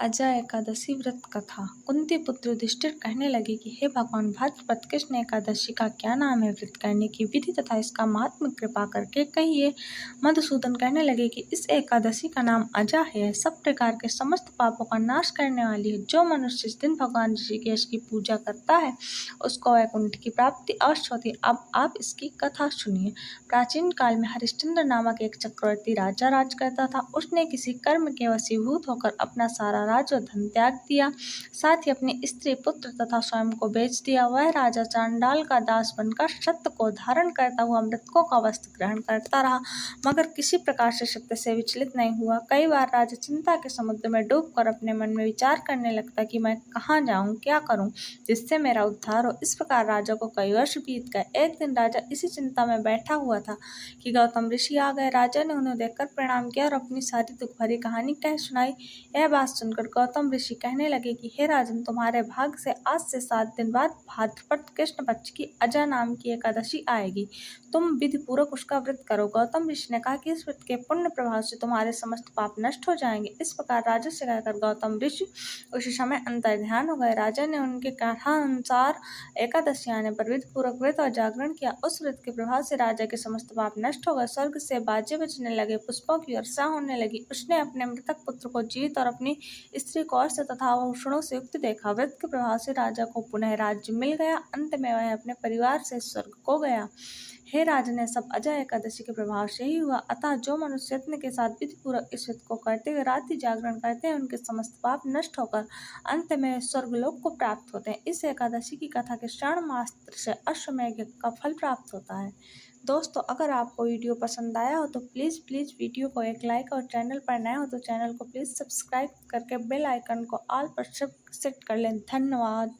अजय एकादशी व्रत कथा। कुंती पुत्र युधिष्ठिर कहने लगे कि हे भगवान, भाद्रपद कृष्ण एकादशी का क्या नाम है? व्रत करने की विधि तथा इसका महात्म्य कृपा करके कहिए। मधुसूदन कहने लगे कि इस एकादशी का नाम अजा है, सब प्रकार के समस्त पापों का नाश करने वाली है। जो मनुष्य इस दिन भगवान ऋषिकेश की पूजा करता है उसको वैकुंठ की प्राप्ति अवश्य होती है। अब आप इसकी कथा सुनिए। प्राचीन काल में हरिश्चंद्र नामक एक चक्रवर्ती राजा राज करता था। उसने किसी कर्म के वशीभूत होकर अपना सारा राज और धन त्याग दिया, साथ ही अपनी स्त्री, पुत्र तथा स्वयं को बेच दिया। वह राजा चांडाल का दास बनकर सत्य को धारण करता हुआ मृतकों का वस्त्र ग्रहण करता रहा, मगर किसी प्रकार से सत्य से विचलित नहीं हुआ। कई बार राजा चिंता के समुद्र में डूबकर अपने मन में विचार करने लगता कि मैं कहाँ जाऊं, क्या करूं जिससे मेरा उद्धार हो। इस प्रकार राजा को कई वर्ष बीत गए। एक दिन राजा इसी चिंता में बैठा हुआ था कि गौतम ऋषि आ गए। राजा ने उन्हें देखकर प्रणाम किया और अपनी सारी दुख भरी कहानी कह सुनाई। यह बात सुनकर गौतम ऋषि कहने लगे कि हे राजन, तुम्हारे भाग्य से आज से 7 दिन बाद भाद्रपद कृष्ण पक्ष की अजा नाम की एकादशी आएगी। तुम विधि पूर्वक उसका व्रत करो। गौतम ऋषि ने कहा कि इस व्रत के पुण्य प्रभाव से तुम्हारे समस्त पाप नष्ट हो जाएंगे। इस प्रकार राजा से कहकर गौतम ऋषि उसी समय अंतर्ध्यान हो गए। राजा ने उनके कथानुसार एकादशी आने पर विधि पूर्वक व्रत और जागरण किया। उस व्रत के प्रभाव से राजा के समस्त पाप नष्ट हो गए। स्वर्ग से बाजे बजने लगे, पुष्पों की वर्षा होने लगी। उसने अपने मृतक पुत्र को जीवित और अपनी स्त्री को अस्त्र तथा आभूषणों से युक्त देखा। व्रत के प्रभाव से राजा को पुनः राज्य मिल गया। अंत में वह अपने परिवार से स्वर्ग को गया। हे राजन, यह सब अजय एकादशी के प्रभाव से ही हुआ। अतः जो मनुष्य यत्न के साथ विधि पूर्वक इस व्रत को करते हुए रात्रि जागरण करते हैं, उनके समस्त पाप नष्ट होकर अंत में स्वर्गलोक को प्राप्त होते हैं। इस एकादशी की कथा के श्रवण मात्र से अश्वमेध यज्ञ का फल प्राप्त होता है। दोस्तों, अगर आपको वीडियो पसंद आया हो तो प्लीज़ वीडियो को एक लाइक और चैनल पर नए हो तो चैनल को प्लीज़ सब्सक्राइब करके बेल आइकन को ऑल पर सेट कर लें। धन्यवाद।